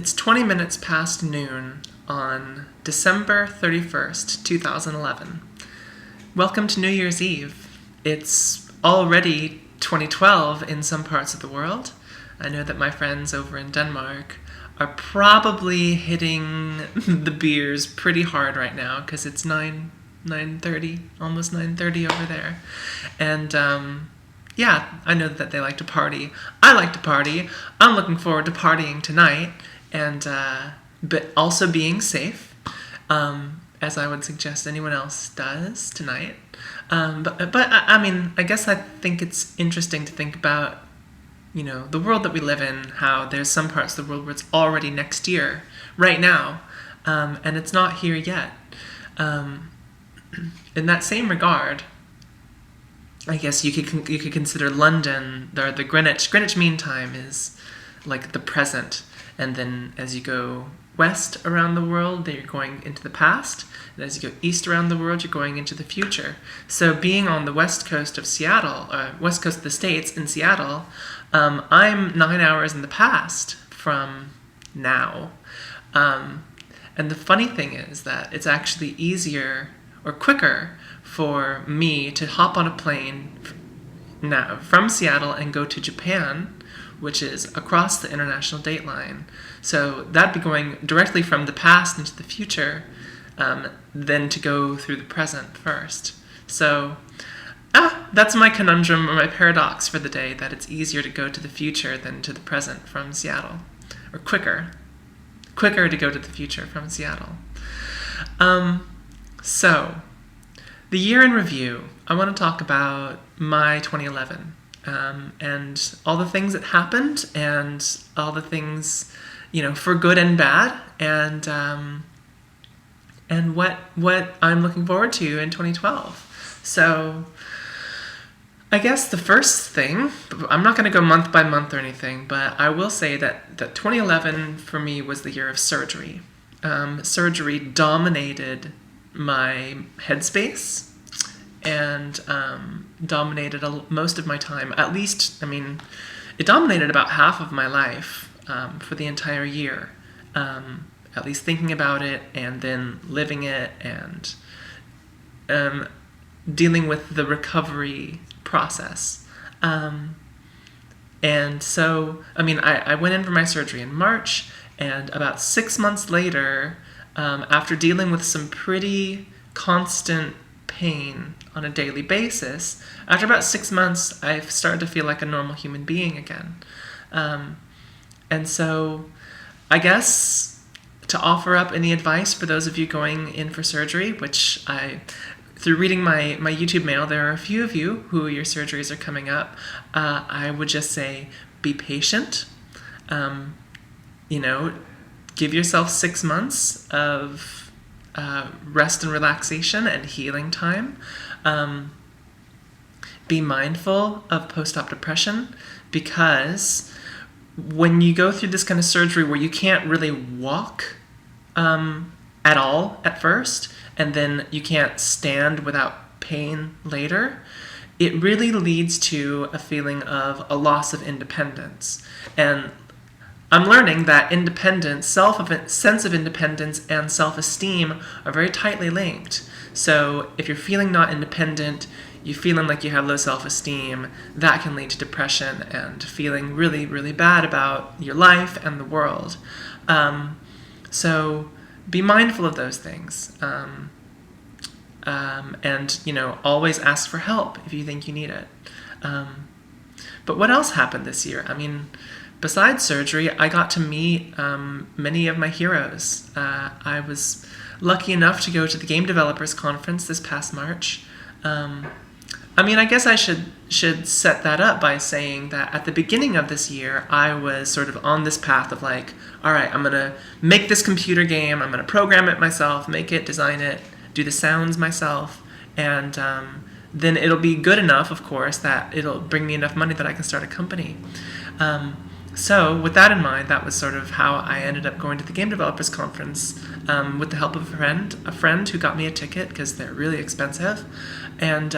It's 20 minutes past noon on December 31st, 2011. Welcome to New Year's Eve. It's already 2012 in some parts of the world. I know that my friends over in Denmark are probably hitting the beers pretty hard right now because it's 9:30, almost 9:30 over there. And yeah, I know that they like to party. I like to party. I'm looking forward to partying tonight, and but also being safe, as I would suggest anyone else does tonight. But I mean, I guess I think it's interesting to think about, the world that we live in, how there's some parts of the world where it's already next year, right now, and it's not here yet. In that same regard, I guess you could consider London, the Greenwich Mean Time is like the present, and then as you go west around the world, you're going into the past, and as you go east around the world, you're going into the future. So being on the west coast of Seattle, west coast of the States in Seattle, I'm 9 hours in the past from now. And the funny thing is that it's actually easier or quicker for me to hop on a plane now from Seattle and go to Japan, which is across the international date line. So that'd be going directly from the past into the future, then to go through the present first. So that's my conundrum or my paradox for the day, that it's easier to go to the future than to the present from Seattle. Or quicker to go to the future from Seattle. So, the year in review, I want to talk about my 2011, and all the things that happened, and all the things, for good and bad, and what I'm looking forward to in 2012. So, I guess the first thing, I'm not going to go month by month or anything, but I will say that 2011 for me was the year of surgery. Surgery dominated my headspace and dominated most of my time. At least, it dominated about half of my life for the entire year. At least thinking about it and then living it and dealing with the recovery process. And so, I went in for my surgery in March, and about 6 months later, after dealing with some pretty constant pain on a daily basis, after about 6 months, I've started to feel like a normal human being again. And so, I guess to offer up any advice for those of you going in for surgery, which through reading my YouTube mail, there are a few of you who your surgeries are coming up. I would just say, be patient. Give yourself 6 months of rest and relaxation and healing time. Be mindful of post-op depression, because when you go through this kind of surgery where you can't really walk at all at first, and then you can't stand without pain later, it really leads to a feeling of a loss of independence. And I'm learning that independence, sense of independence and self-esteem are very tightly linked. So if you're feeling not independent, you're feeling like you have low self-esteem, that can lead to depression and feeling really, really bad about your life and the world. So be mindful of those things. And, always ask for help if you think you need it. But what else happened this year? Besides surgery, I got to meet many of my heroes. I was lucky enough to go to the Game Developers Conference this past March. I guess I should set that up by saying that at the beginning of this year, I was sort of on this path of like, all right, I'm going to make this computer game, I'm going to program it myself, make it, design it, do the sounds myself, and then it'll be good enough, of course, that it'll bring me enough money that I can start a company. So with that in mind, that was sort of how I ended up going to the Game Developers Conference, with the help of a friend who got me a ticket because they're really expensive. And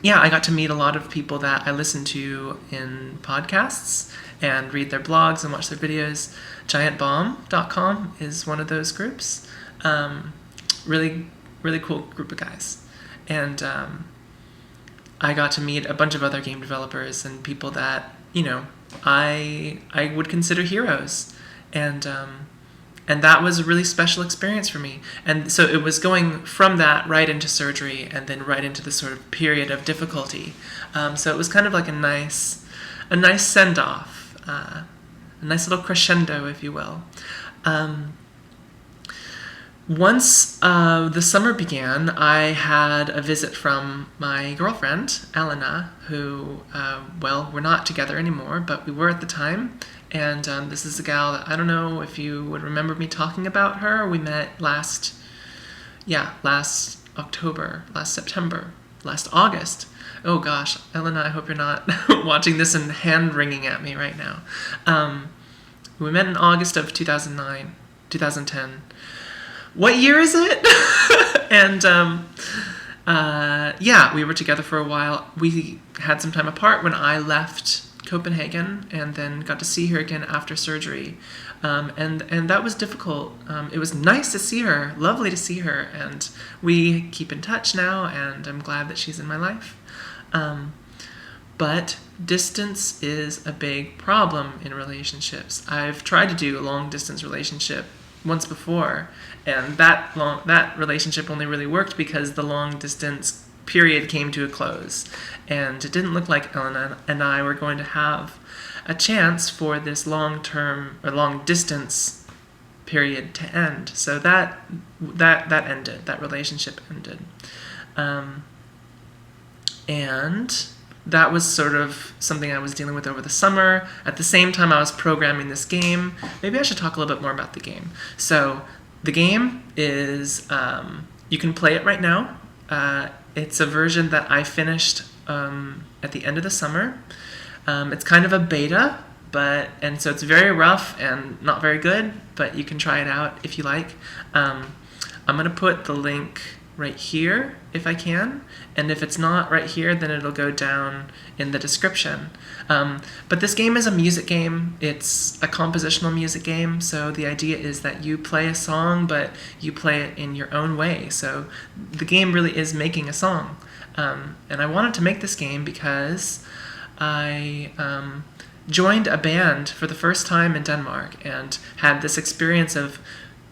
I got to meet a lot of people that I listen to in podcasts and read their blogs and watch their videos. Giantbomb.com is one of those groups. Really, really cool group of guys. And I got to meet a bunch of other game developers and people that, I would consider heroes. And that was a really special experience for me. And so it was going from that right into surgery and then right into the sort of period of difficulty. So it was kind of like a nice send-off, a nice little crescendo, if you will. Once the summer began, I had a visit from my girlfriend, Elena, who, we're not together anymore, but we were at the time. And this is a gal that I don't know if you would remember me talking about her. We met last October, last September, last August. Oh gosh, Elena, I hope you're not watching this and hand-wringing at me right now. We met in August of 2010. What year is it? And we were together for a while. We had some time apart when I left Copenhagen and then got to see her again after surgery. And that was difficult. It was nice to see her, lovely to see her, and we keep in touch now, and I'm glad that she's in my life. But distance is a big problem in relationships. I've tried to do a long-distance relationship once before, and that relationship only really worked because the long-distance period came to a close, and it didn't look like Elena and I were going to have a chance for this long-term or long-distance period to end. So that ended. That relationship ended, and that was sort of something I was dealing with over the summer. At the same time, I was programming this game. Maybe I should talk a little bit more about the game. So the game is, you can play it right now. It's a version that I finished at the end of the summer. It's kind of a beta, and so it's very rough and not very good, but you can try it out if you like. I'm going to put the link right here if I can, and if it's not right here, then it'll go down in the description. But this game is a music game. It's a compositional music game, so the idea is that you play a song, but you play it in your own way. So the game really is making a song. And I wanted to make this game because I joined a band for the first time in Denmark and had this experience of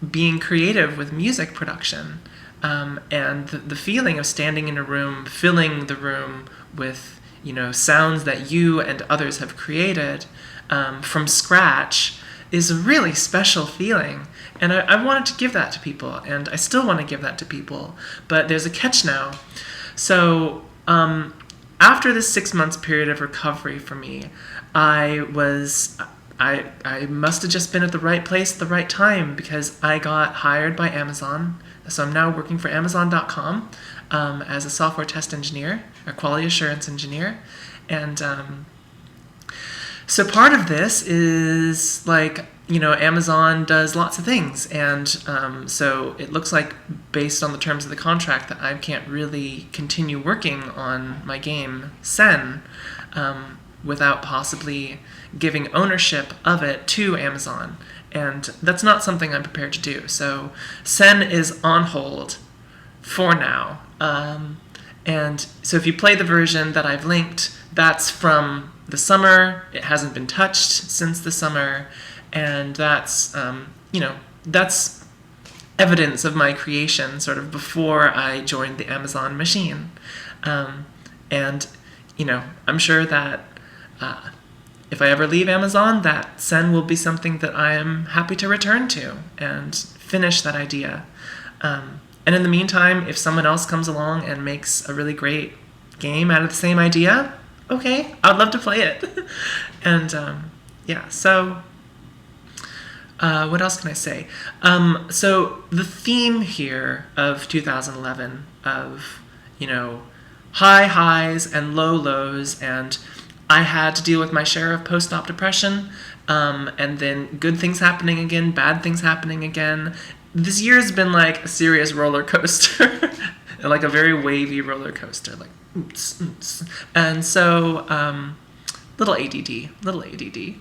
being creative with music production. And the feeling of standing in a room, filling the room with, sounds that you and others have created from scratch is a really special feeling. And I wanted to give that to people, and I still want to give that to people. But there's a catch now. So after this 6 months period of recovery for me, I must have just been at the right place at the right time, because I got hired by Amazon. So I'm now working for Amazon.com as a software test engineer, a quality assurance engineer. And so part of this is Amazon does lots of things. And so it looks like, based on the terms of the contract, that I can't really continue working on my game, Sen, without possibly giving ownership of it to Amazon. And that's not something I'm prepared to do. So Sen is on hold for now. And so if you play the version that I've linked, that's from the summer. It hasn't been touched since the summer. And that's, that's evidence of my creation sort of before I joined the Amazon machine. And, I'm sure that if I ever leave Amazon, that Sen will be something that I am happy to return to and finish that idea. And in the meantime, if someone else comes along and makes a really great game out of the same idea, okay, I'd love to play it. And so what else can I say? So the theme here of 2011 of, high highs and low lows, and I had to deal with my share of post-op depression, and then good things happening again, bad things happening again. This year has been like a serious roller coaster, like a very wavy roller coaster, like oops, oops. And so little ADD, little ADD.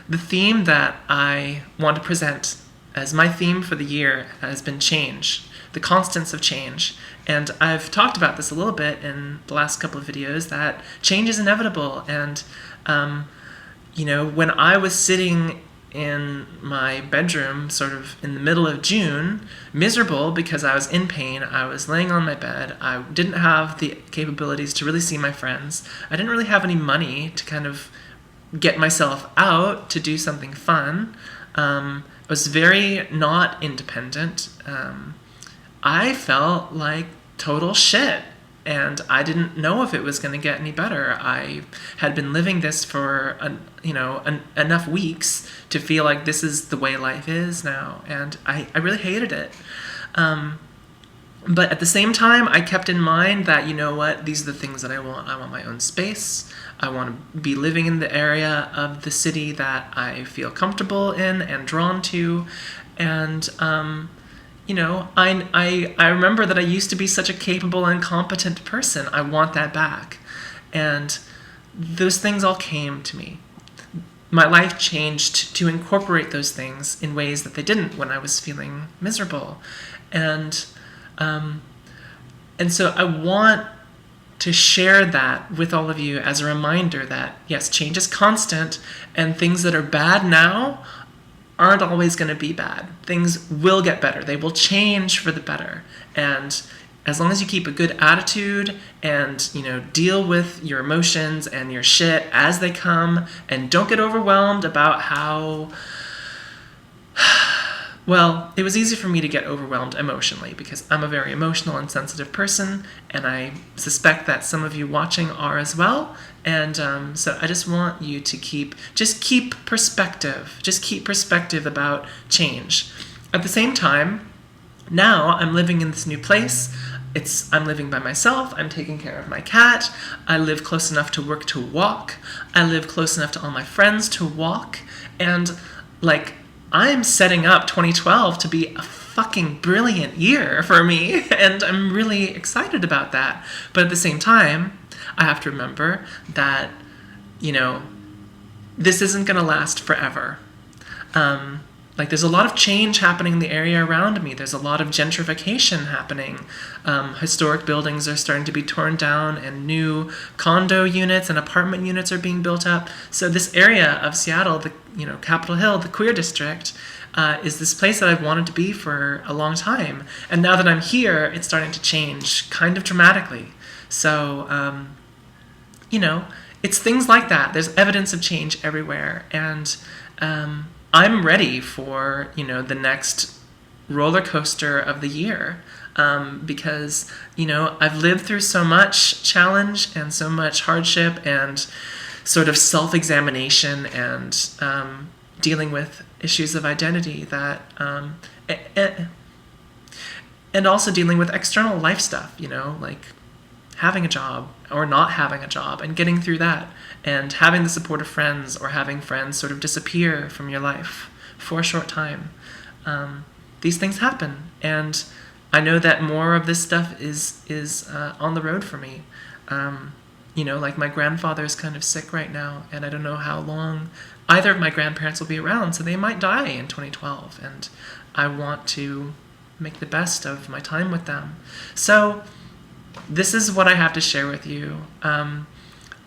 The theme that I want to present as my theme for the year has been change, the constants of change. And I've talked about this a little bit in the last couple of videos, that change is inevitable. And, when I was sitting in my bedroom sort of in the middle of June, miserable because I was in pain, I was laying on my bed, I didn't have the capabilities to really see my friends, I didn't really have any money to kind of get myself out to do something fun. I was very not independent. I felt like total shit, and I didn't know if it was going to get any better. I had been living this for enough weeks to feel like this is the way life is now, and I really hated it. But at the same time, I kept in mind that, these are the things that I want. I want my own space. I want to be living in the area of the city that I feel comfortable in and drawn to. And, I remember that I used to be such a capable and competent person. I want that back. And those things all came to me. My life changed to incorporate those things in ways that they didn't when I was feeling miserable. And so I want to share that with all of you as a reminder that, yes, change is constant, and things that are bad now aren't always going to be bad. Things will get better. They will change for the better. And as long as you keep a good attitude and, deal with your emotions and your shit as they come, and don't get overwhelmed about how... Well, it was easy for me to get overwhelmed emotionally because I'm a very emotional and sensitive person, and I suspect that some of you watching are as well. And so I just want you to keep perspective. Just keep perspective about change. At the same time, now I'm living in this new place. I'm living by myself. I'm taking care of my cat. I live close enough to work to walk. I live close enough to all my friends to walk. And, I'm setting up 2012 to be a fucking brilliant year for me, and I'm really excited about that. But at the same time, I have to remember that, this isn't going to last forever. There's a lot of change happening in the area around me. There's a lot of gentrification happening. Historic buildings are starting to be torn down, and new condo units and apartment units are being built up. So this area of Seattle, Capitol Hill, the queer district, is this place that I've wanted to be for a long time. And now that I'm here, it's starting to change kind of dramatically. So, it's things like that. There's evidence of change everywhere. And I'm ready for, the next roller coaster of the year, because, I've lived through so much challenge and so much hardship and sort of self-examination and dealing with issues of identity that, and also dealing with external life stuff, like having a job or not having a job and getting through that, and having the support of friends or having friends sort of disappear from your life for a short time. These things happen, and I know that more of this stuff is on the road for me. My grandfather is kind of sick right now, and I don't know how long either of my grandparents will be around, so they might die in 2012, and I want to make the best of my time with them. So this is what I have to share with you.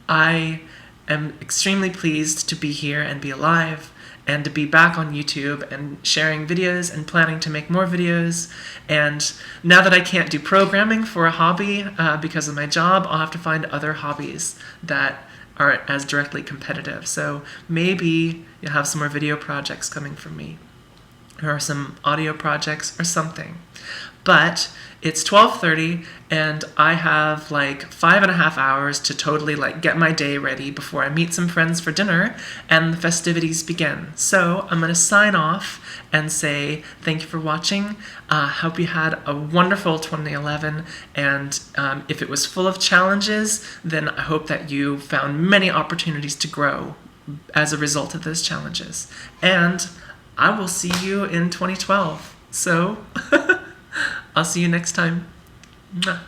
I am extremely pleased to be here and be alive, and to be back on YouTube and sharing videos and planning to make more videos. And now that I can't do programming for a hobby because of my job, I'll have to find other hobbies that aren't as directly competitive. So maybe you'll have some more video projects coming from me, or some audio projects or something. But it's 12:30, and I have 5.5 hours to totally get my day ready before I meet some friends for dinner and the festivities begin. So I'm going to sign off and say thank you for watching. Hope you had a wonderful 2011, and if it was full of challenges, then I hope that you found many opportunities to grow as a result of those challenges. And I will see you in 2012. So I'll see you next time. Mwah.